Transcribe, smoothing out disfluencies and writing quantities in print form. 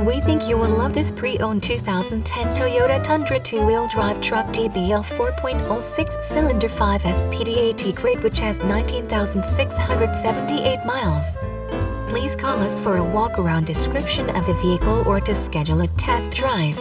We think you will love this pre-owned 2010 Toyota Tundra 2-wheel drive truck Dbl 4.0 6-cylinder 5-SPD grade, which has 19,678 miles. Please call us for a walk-around description of the vehicle or to schedule a test drive.